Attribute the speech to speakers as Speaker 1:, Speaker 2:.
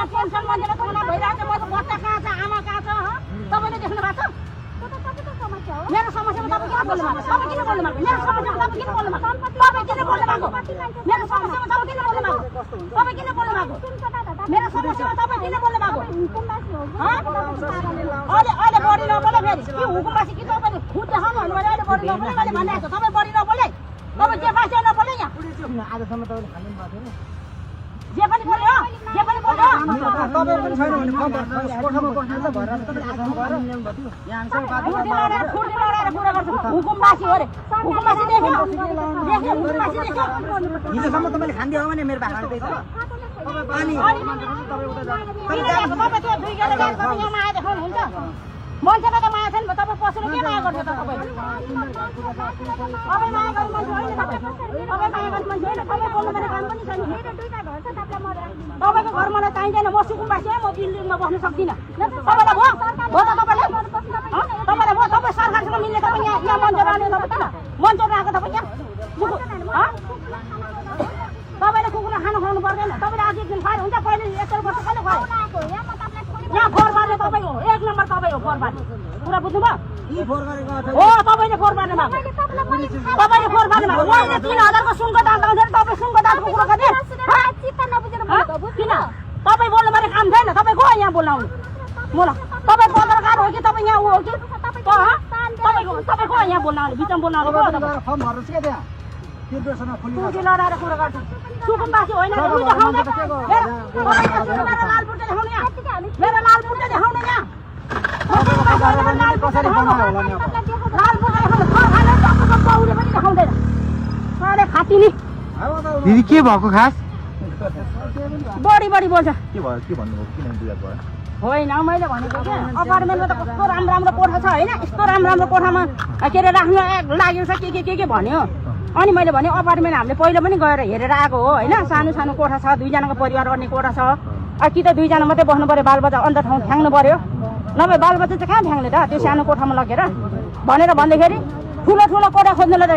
Speaker 1: यहाँ टेन्सन मान्छेले तँलाई भइरहेको छ म त बच्चा कहाँ छ आमा कहाँ छ तपाईँले देख्नु भएको छ मेरो समस्यामा तपाईँ किन बोल्नु भएको तपाईँ किन बोल्नु भएको मेरो समस्यामा तपाईँ किन बोल्नु भएको तपाईँ किन बोल्नु भएको मेरो समस्यामा तपाईँ किन बोल्नु भएको तपाईँ किन बोल्नु भएको मेरो समस्यामा तपाईँ किन बोल्नु भएको अहिले बढी नबोले फेरि के हुकुमबासी कि तपाईँले खुद देखाउनु भन्नुभयो अहिले बढी नबोले मैले भनिरहेको छु तपाईँ बढी नबोले तपाईँ जे पाइन्छ नबोले यहाँ
Speaker 2: आजसम्म तपाईँले खानु भएको थिएन
Speaker 1: जे पनि बोल्यो जे पनि बोल्यो
Speaker 2: तपाईँ पनि छैन भने कोठामा बस्नुहुन्छ भएर तपाईँ आजसम्म गएर यहाँ
Speaker 1: फुर्ती लडाएर कुरा गर्छ हुकुमबासी हो रे हुकुमबासी देख्यो हुकुमबासी देख्यो
Speaker 2: हिजोसम्म तपाईँले खान्दियो भने मेरो भाषा त्यही छ अनि
Speaker 1: तपाईँ त्यो 2 गते तपाईँ यहाँ माया देखाउनुहुन्छ मान्छेको त माया छैन तपाईँ पसेर के माया गर्नु त तपाईँ माया गर्नु मान्छे होइन तपाईँ माया गर्नु मान्छे होइन तपाईँ बोल्नु मेरो काम पनि छैन तपाईँको घर मलाई चाहिँदैन म सुकुम्बासी हो म बिल्डिङमा बस्न सक्दिनँ तपाईँलाई भयो त तपाईँलाई भयो तपाईँ सरकारसँग मिल्ने तपाईँ यहाँ मन्चो रहने तपाईँ किन मन्चो आएको तपाईँ यहाँ तपाईँले कुकुर खानु खुवाउनु पर्दैन तपाईँले आज एक दिन खाएर हुन्छ पहिले यस्तो वर्ष कहिले खायो यहाँ फोहोर बार्ने तपाईँ हो 1 नम्बर तपाईँ हो फोहोर बार्ने कुरा बुझ्नुभयो हो तपाईँले फोहोर बार्नु भएको तपाईँले फोहोर बार्नु भएको मैले 3000 को सुनको दाम आउँछ तपाईँ सुनको दामको कुरो गर्ने किन तपाईँ बोल्नु पर्ने काम छैन तपाईँ गयो यहाँ बोलाउनु बोला तपाईँ पत्रकार हो कि तपाईँ यहाँ ऊ हो कि तपाईँ गयो यहाँ बोलाउनु बिचमा बोलाउनु टुकी लडाएर कुरा गर्छ सुकुम्बासी होइन मेरो लाल पुर्जा देखाउनु यहाँ
Speaker 2: दिदी के भएको खास
Speaker 1: बढी बोल्छ
Speaker 2: के भयो के भन्नुभयो किन बिगार भयो
Speaker 1: होइन मैले भनेको क्या अपार्टमेन्टमा त कस्तो राम्रो कोठा छ होइन यस्तो राम्रो कोठामा के अरे राख्नु लागेको छ के भन्यो अनि मैले भने अपार्टमेन्ट हामीले पहिला पनि गएर हेरेर आएको हो होइन सानो कोठा छ 2 जनाको परिवार गर्ने कोठा छ कि त 2 जना मात्रै बस्नु पर्यो बालबच्चा अन्त ठाउँ फ्याङ्नु पर्यो नभए बालबच्चा चाहिँ कहाँ फ्याङ्ने त त्यो सानो कोठामा लगेर भनेर भन्दाखेरि ठुलो कोठा खोज्नुलाई त